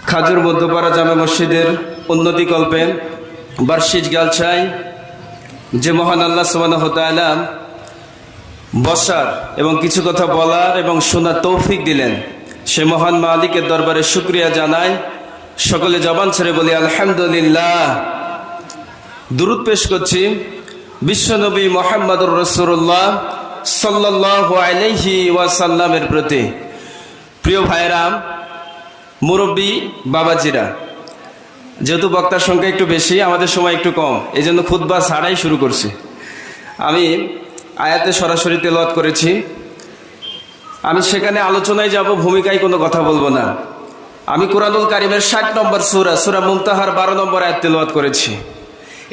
খাজুর মধ্যপাড়া জামে মসজিদের উন্নতি কল্পে বার্ষিক জালসায় যে মহান আল্লাহ সুবহানাহু ওয়া তাআলা বসার এবং কিছু কথা বলার এবং শোনার তৌফিক দিলেন, সে মহান মালিকের দরবারে শুকরিয়া জানাই। সকলে জবান ছেড়ে বলি আলহামদুলিল্লাহ। দুরূদ পেশ করছি বিশ্বনবী মুহাম্মদুর রাসূলুল্লাহ সাল্লাল্লাহু আলাইহি ওয়াসাল্লামের প্রতি। প্রিয় ভাইরা, মুরব্বী বাবাজিরা, যেহেতু বক্তার সংখ্যা একটু বেশি, আমাদের সময় একটু কম, এই জন্য খুতবা ছাড়াই শুরু করছি। আমি আয়াতে সরাসরি তেলাওয়াত করেছি, আমি সেখানে আলোচনায় যাব, ভূমিকায় কোনো কথা বলবো না। আমি কুরআনুল কারীমের 60 নম্বর সূরা মুমতাহার 12 নম্বর আয়াত তেলাওয়াত করেছি।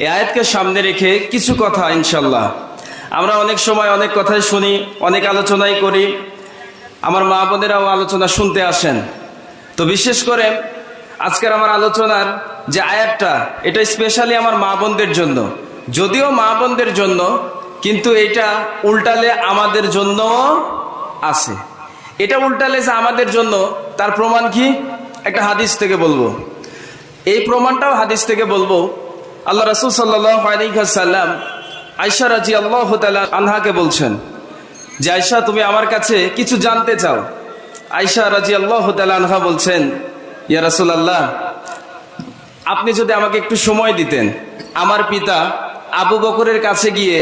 এই আয়াতকে সামনে রেখে কিছু কথা ইনশাল্লাহ। আমরা অনেক সময় অনেক কথাই শুনি, অনেক আলোচনাই করি, আমার মা বোনেরাও আলোচনা শুনতে আসেন। তো বিশেষ করে আজকের আমার আলোচনার যে আয়াতটা, এটা স্পেশালি আমার মা বোনদের জন্য। যদিও মা বোনদের জন্য, কিন্তু এটা উল্টালে আমাদের জন্য আছে। এটা উল্টালে যে আমাদের জন্য, তার প্রমাণ কি? একটা হাদিস থেকে বলবো। এই প্রমাণটাও হাদিস থেকে বলবো। আল্লাহ রাসূল সাল্লাল্লাহু আলাইহি ওয়াসাল্লাম আয়েশা রাদিয়াল্লাহু তাআলা আনহাকে বলছেন যে, আয়েশা, তুমি আমার কাছে কিছু জানতে চাও? আয়েশা রাদিয়াল্লাহু তাআলা আনহা বলছেন, ইয়া রাসূলুল্লাহ, আপনি যদি আমাকে একটু সময় দিতেন, আমার পিতা আবু বকরের কাছে গিয়ে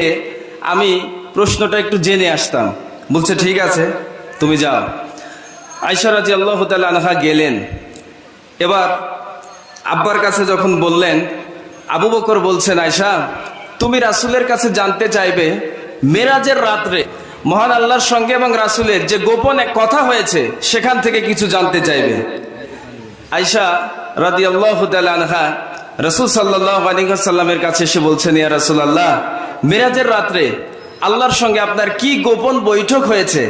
আমি প্রশ্নটা একটু জেনে আসতাম। বলছে, ঠিক আছে, তুমি যাও। আয়েশা রাদিয়াল্লাহু তাআলা আনহা গেলেন। এবার আব্বার কাছে যখন বললেন, আবু বকর বলছেন, আয়েশা, তুমি রাসূলের কাছে জানতে চাইবে মেরাজের রাত্রে মহান আল্লাহর সঙ্গে এবং রাসূলের যে গোপন এক কথা হয়েছে, সেখান থেকে কিছু জানতে চাইবে। আয়েশা রাদিয়াল্লাহু তাআলা আনহা রাসূল সাল্লাল্লাহু আলাইহি ওয়াসাল্লামের কাছে এসে বলছেন, ইয়া রাসূলুল্লাহ, মেরাজের রাত্রে আল্লাহর সঙ্গে আপনার কি গোপন বৈঠক হয়েছে,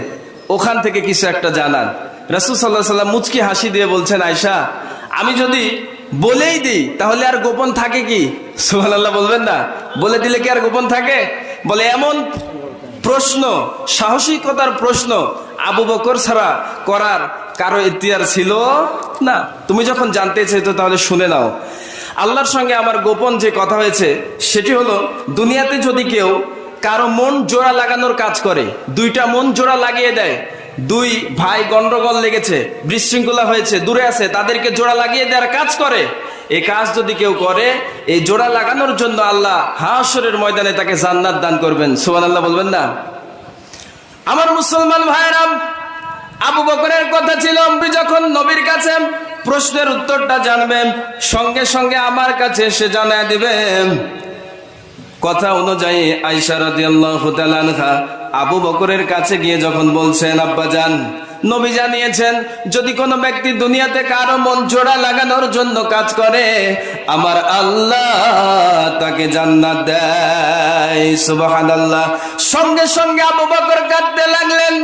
ওখান থেকে কিছু একটা জানান। রাসূল সাল্লাল্লাহু আলাইহি ওয়াসাল্লাম মুচকি হাসি দিয়ে বলছেন, আয়েশা, আমি যদি বলেই দিই তাহলে আর গোপন থাকে কি? সুবহানাল্লাহ বলবেন না? বলে দিলে কি আর গোপন থাকে? বলে, এমন প্রশ্ন, সাহসিকতার প্রশ্ন আবু বকর ছাড়া করার কারো ইখতিয়ার ছিল না। তুমি যখন জানতে চেয়েছো তাহলে শুনে নাও। আল্লাহর সঙ্গে আমার গোপন যে কথা হয়েছে সেটি হলো, দুনিয়াতে যদি কেউ কারো মন জোড়া লাগানোর কাজ করে, দুইটা মন জোড়া লাগিয়ে দেয়, দুই ভাই গন্ডগোল লেগেছে, বিশৃঙ্খলা হয়েছে, দূরে আছে, তাদেরকে জোড়া লাগিয়ে দেওয়ার কাজ করে, এই কাজ যদি কেউ করে, এই জোড়া লাগানোর জন্য আল্লাহ হাশরের ময়দানে তাকে জান্নাত দান করবেন। সুবহানাল্লাহ বলবেন না? আমার মুসলমান ভাইরা, আবু বকরের কথা ছিল, আপনি যখন নবীর কাছে প্রশ্নের উত্তরটা জানবেন, সঙ্গে সঙ্গে আমার কাছে এসে জানায় দিবেন। কথা অনুযায়ী আয়েশা রাদিয়াল্লাহু তাআলা আনহা আবু বকরের কাছে গিয়ে যখন বলছেন, আব্বাজান, নবী জানিয়েছেন, যদি কোনো ব্যক্তি দুনিয়াতে কারো মন জোড়া লাগানোর জন্য কাজ করে, আমার আল্লাহ তাকে জান্নাত দেয়। সুবহানাল্লাহ। সঙ্গে সঙ্গে আবু বকর কাঁদতে লাগলেন।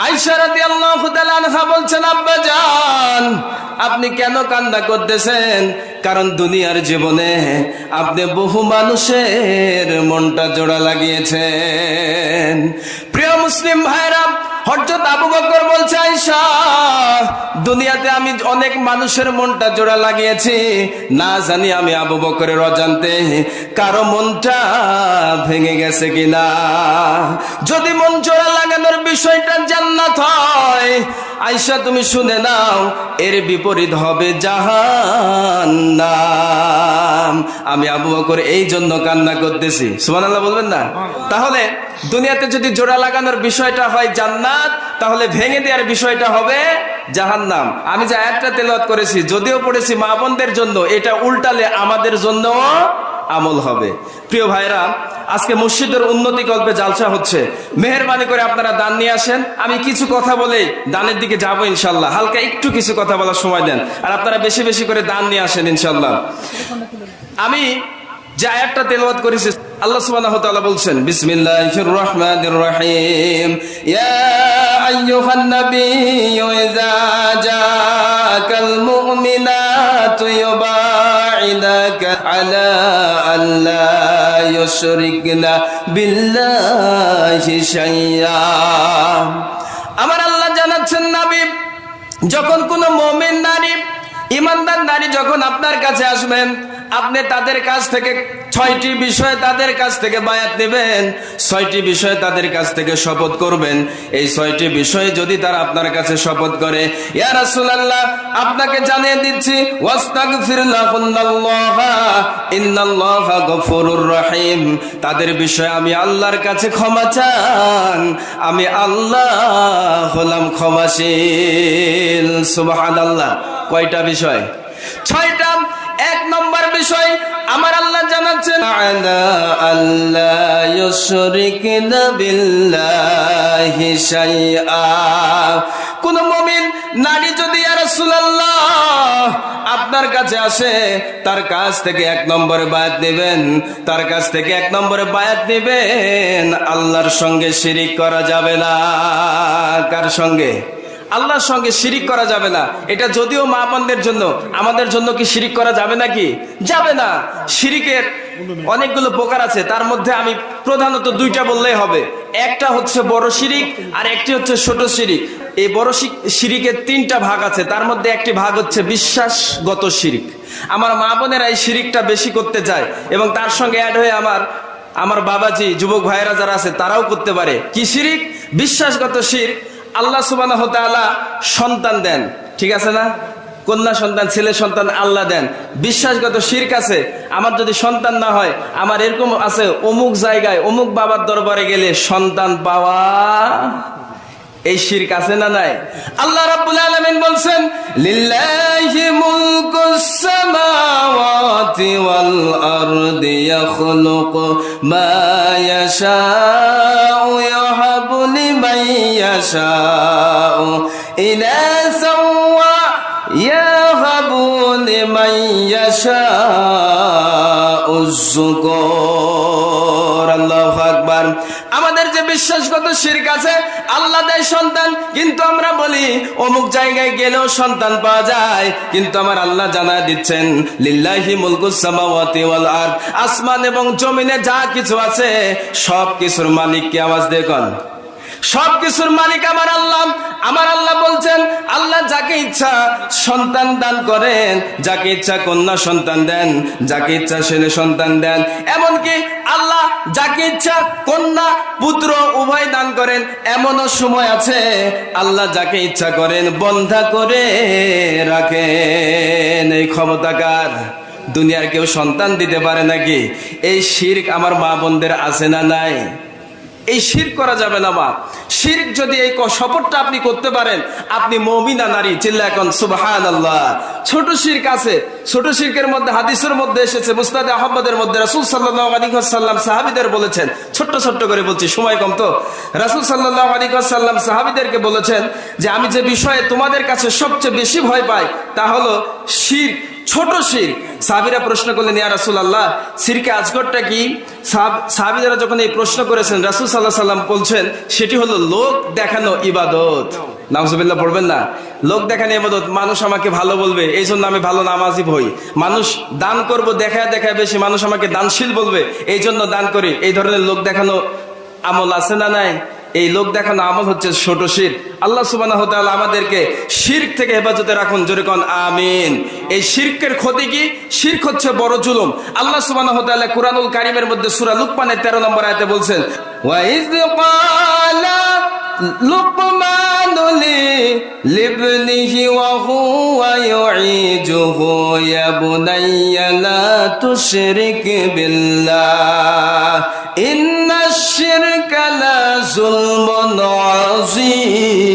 আয়েশা রাদিয়াল্লাহু তাআলা আনহা বলছেন, আব্বাজান, আপনি কেন কান্না করতেছেন? কারণ দুনিয়ার জীবনে আপনি বহু মানুষের মনটা জোড়া লাগিয়েছেন। প্রিয় মুসলিম ভাইরা, হযরত আবু বকর বলছে, আয়েশা, দুনিয়াতে আমি অনেক মানুষের মনটা জোড়া লাগিয়েছি, না জানি আমি আবু বকরের অজান্তে কারো মনটা ভেঙে গেছে কিনা। যদি মন জোড়া লাগানোর বিষয়টা জান্নাত হয়, আয়েশা তুমি শুনে নাও, এর বিপরীত হবে জাহান্নাম। আমি আবু বকর এই জন্য কান্না করতেছি। সুবহানাল্লাহ বলবেন না? তাহলে দুনিয়াতে যদি জোড়া লাগানোর বিষয়টা হয় জান্নাত, তাহলে ভেঙে দেওয়ার বিষয়টা হবে জাহান্নাম। আমি যে আয়াতটা তেলাওয়াত করেছি, যদিও পড়েছি মা বোনদের জন্য, এটা উল্টালে আমাদের জন্য আমল হবে। প্রিয় ভাইরা, আজকে মসজিদের উন্নতি কল্পে জালসা হচ্ছে, মেহেরবানি করে আপনারা দান নিয়ে আসেন। আমি কিছু কথা বলে দানের দিকে যাবো ইনশাল্লাহ। হালকা একটু কিছু কথা বলার সময় দেন, আর আপনারা বেশি বেশি করে দান নিয়ে আসেন ইনশাল্লাহ। আমি যে আয়াতটা তেলাওয়াত করেছি, আল্লাহ সুবহানাহু ওয়া তাআলা বলছেন, বিসমিল্লাহির রহমানির রহিম, ইয়া আইয়ুহান নাবিয়্যু ইযা জাআকাল মুমিনাতু ইউবাইনাকা আলা আল্লা ইউশরিকনা বিল্লাহি শাইয়্যা। আমার আল্লাহ জানাচ্ছেন, নবী, যখন কোন মুমিন নারী যখন আপনার কাছে আসবেন, আপনি তাদের কাছ থেকে 6টি বিষয়ে তাদের কাছ থেকে বায়াত নেবেন, 6টি বিষয়ে তাদের কাছ থেকে শপথ করবেন। এই 6টি বিষয়ে যদি তারা আপনার কাছে শপথ করে, ইয়া রাসূলুল্লাহ আপনাকে জানিয়ে দিচ্ছি, ওয়াস্তাগফির লাহুল্লাহ ইন্নাল্লাহা গফুরুর রহিম, তাদের বিষয়ে আমি আল্লাহর কাছে ক্ষমা চান, আমি আল্লাহ হলাম ক্ষমাশীল। সুবহানাল্লাহ। কয়টা বিষয়? 6টা। 1 নম্বর বিষয় আমার আল্লাহ জানাচ্ছেন, আল্লাহ ইউশরিকনা বিল্লাহি শাইআ। কোন মুমিন নারী যদি ইয়া রাসূলুল্লাহ আপনার কাছে আসে, তার কাছ থেকে 1 নম্বরে বায়াত নেবেন, তার কাছ থেকে 1 নম্বরে বায়াত নেবেন, আল্লাহর সঙ্গে শিরিক করা যাবে না। কার সঙ্গে? আল্লাহর সঙ্গে শিরিক করা যাবে না। এটা যদিও মা বোনদের জন্য, আমাদের জন্য কি শিরিক করা যাবে নাকি? যাবে না। শিরিকের অনেকগুলো প্রকার আছে, তার মধ্যে আমি প্রধানত 2টা বললেই হবে। একটা হচ্ছে বড় শিরিক, আর একটি হচ্ছে ছোট শিরিক। এই বড় শিরিকের 3টা ভাগ আছে, তার মধ্যে একটি ভাগ হচ্ছে বিশ্বাসগত শিরিক। আমার মা বোনেরা এই শিরিকটা বেশি করতে চায়, এবং তার সঙ্গে অ্যাড হয়ে আমার বাবাজি, যুবক ভাইয়েরা যারা আছে তারাও করতে পারে। কি শিরিক? বিশ্বাসগত শিরক। আল্লাহ সুবহানাহু ওয়া তাআলা সন্তান দেন, ঠিক আছে না? কন্যা সন্তান, ছেলে সন্তান আল্লাহ দেন। বিশ্বাসগত শিরক আছে, আমার যদি সন্তান না হয়, আমার এরকম আছে অমুক জায়গায় অমুক বাবার দরবারে গেলে সন্তান পাওয়া, এই শিরক আছে না নাই? আল্লাহ রাব্বুল আলামিন বলছেন, লিল্লাহি মুলকুস সামাওয়াতি ওয়াল আরদি ইয়াখলুকু মা ইয়াশাউ ইয়াহাবু লিমান ইয়াশাউ ইনাসা ওয়া ইয়াহাবু লিমান ইয়াশাউ যুকুর। আল্লাহু আকবার। আমাদের যে বিশ্বাসগত শিরক আছে, আল্লাহ দেয় সন্তান, কিন্তু আমরা বলি অমুক জায়গায় গেলেও সন্তান পাওয়া যায়, কিন্তু আমার আল্লাহ জানায় দিচ্ছেন, লিল্লাহি মুলকুস সামাওয়াতি ওয়াল আরদ, আসমান এবং জমিনে যা কিছু আছে সব কিছুর মালিক কে? আওয়াজ দেখুন। সব কিছুর মালিক আমার আল্লাহ। আমার আল্লাহ বলছেন, আল্লাহ যাকে ইচ্ছা সন্তান দান করেন, যাকে ইচ্ছা কন্যা সন্তান দেন, যাকে ইচ্ছা ছেলে সন্তান দেন। এমনকি আল্লাহ যাকে ইচ্ছা কন্যা পুত্র উভয় দান করেন। এমনও সময় আছে আল্লাহ যাকে ইচ্ছা করেন বন্ধা করে রাখেন। এই ক্ষমতা কার? দুনিয়ার কেউ সন্তান দিতে পারে নাকি? এই শিরক আমার মা বোনদের আছে না নাই? এই শিরক করা যাবে না মা। শিরক যদি এই শপথটা আপনি করতে পারেন, আপনি মুমিনা নারী। চিল্লায় এখন সুবহানাল্লাহ। ছোট শিরক আছে, ছোট শিরকের মধ্যে হাদিসের মধ্যে এসেছে, মুসনাদে আহমদের মধ্যে রাসূল সাল্লাল্লাহু আলাইহি ওয়াসাল্লাম সাহাবীদের বলেছেন, ছোট্ট ছোট্ট করে বলছি, সময় কম তো। রাসূল সাল্লাল্লাহু আলাইহি ওয়াসাল্লাম সাহাবীদেরকে বলেছেন যে আমি যে বিষয়ে তোমাদের কাছে সবচেয়ে বেশি ভয় পাই তা হলো শিরক, ছোট শিরক। সাহাবীরা প্রশ্ন করলেন, ইয়া রাসূলুল্লাহ শিরকে আসগরটা কি? সাহাবীরা যখন এই প্রশ্ন করেছেন, রাসূল সাল্লাল্লাহু আলাইহি ওয়াসাল্লাম বলছেন সেটি হলো লোক দেখানো ইবাদত। নাউজুবিল্লাহ পড়বেন না? লোক দেখানো ইবাদত। মানুষ আমাকে ভালো বলবে, এই জন্য আমি ভালো নামাজি হই। মানুষ দান করব দেখায় দেখায় বেশি, মানুষ আমাকে দানশীল বলবে, এই জন্য দান করি। এই ধরনের লোক দেখানো আমল আছে না নাই? এই লোক দেখানো আমল হচ্ছে ছোট শিরক। আল্লাহ সুবহানাহু ওয়া তাআলা আমাদেরকে শিরক থেকে হেফাজতে রাখুন। জোরে কোন আমিন। এই শিরকের ক্ষতি কি? শিরক হচ্ছে বড় জুলুম। আল্লাহ সুবহানাহু ওয়া তাআলা কুরআনুল কারীমের মধ্যে সূরা লুকমানের 13 নম্বর আয়াতে বলছেন, ওয়া ইয ক্বালা লুকমানু লিবনিহি ওয়া হুয়া ইউঈজুহু ইয়া বুনাইয়া লা তুশরিক বিল্লাহ ইন্নাশ শিরকা লা যুলমুন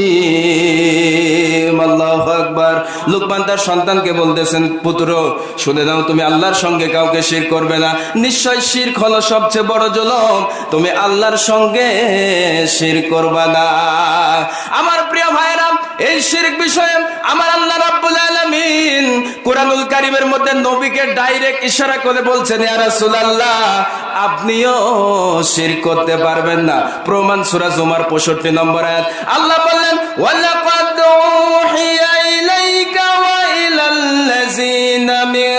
আযীম। আল্লাহু আকবার। লুকমান তার সন্তানকে বলতেছেন, পুত্র শুনে নাও, তুমি আল্লাহর সঙ্গে কাউকে শিরক করবে না। নিশ্চয় শিরক হলো সবচেয়ে বড় জুলুম, তুমি আল্লাহর সঙ্গে শিরক করবে না। আমার প্রিয় ভাইরা, এই শিরক বিষয়ে আমার আল্লাহ রাব্বুল আলামিন কুরআনুল কারীমের মধ্যে নবীকে ডাইরেক্ট ইশারা করে বলছেন, ইয়া রাসূলুল্লাহ আপনিও শিরক করতে পারবেন না। প্রমাণ সূরা জুমার 65 নম্বর আয়াত। আল্লাহ বললেন, ওয়ালাকাদ উহিয়া ইলাইকা ওয়া ইলাল্লাযিনা মিন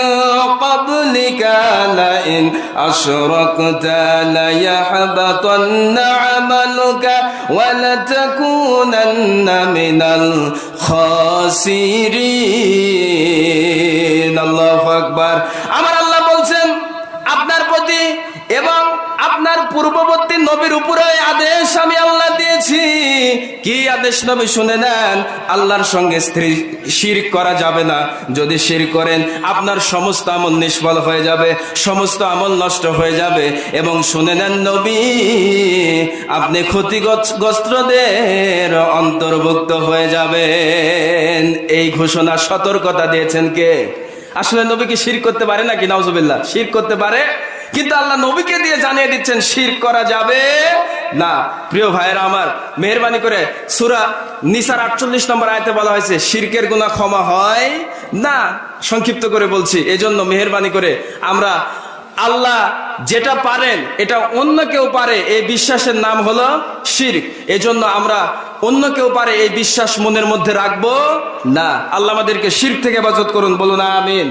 ক্বাবলিকা লাইন আশরাকতা লায়াহবাতান্না আমালুকা ওয়া লাতাকুনান্না মিনাল খাসিরিন। আল্লাহু নবীর উপরে আদেশ আমি আল্লাহ দিয়েছি। কি আদেশ নবী শুনে নেন, আল্লাহর সঙ্গে শিরক করা যাবে না। যদি শিরক করেন আপনার সমস্ত আমল নিষ্ফল হয়ে যাবে, সমস্ত আমল নষ্ট হয়ে যাবে। এবং শুনে নেন নবী, আপনি ক্ষতিগ্রস্তদের অন্তর্ভুক্ত হয়ে যাবেন। এই ঘোষণা সতর্কতা দিয়েছেন কে? আসলে নবী কি শিরক করতে পারে নাকি? নাউজুবিল্লাহ, শিরক করতে পারে, কিন্তু আল্লাহ নবীকে দিয়ে জানিয়ে দিচ্ছেন শিরক করা যাবে না। প্রিয় ভাইয়েরা আমার, মেহেরবানি করে সূরা নিসার 48 নম্বর আয়াতে বলা হয়েছে শিরকের গুনাহ ক্ষমা হয় না। সংক্ষিপ্ত করে বলছি, এজন্য মেহেরবানি করে আমরা আল্লাহ যেটা পারেন এটা অন্য কেউ পারে এই বিশ্বাসের নাম হলো শিরক। এজন্য আমরা অন্য কেউ পারে এই বিশ্বাস মনের মধ্যে রাখবো না। আল্লাহ আমাদেরকে শিরক থেকে হেফাজত করুন, বলুন আমিন।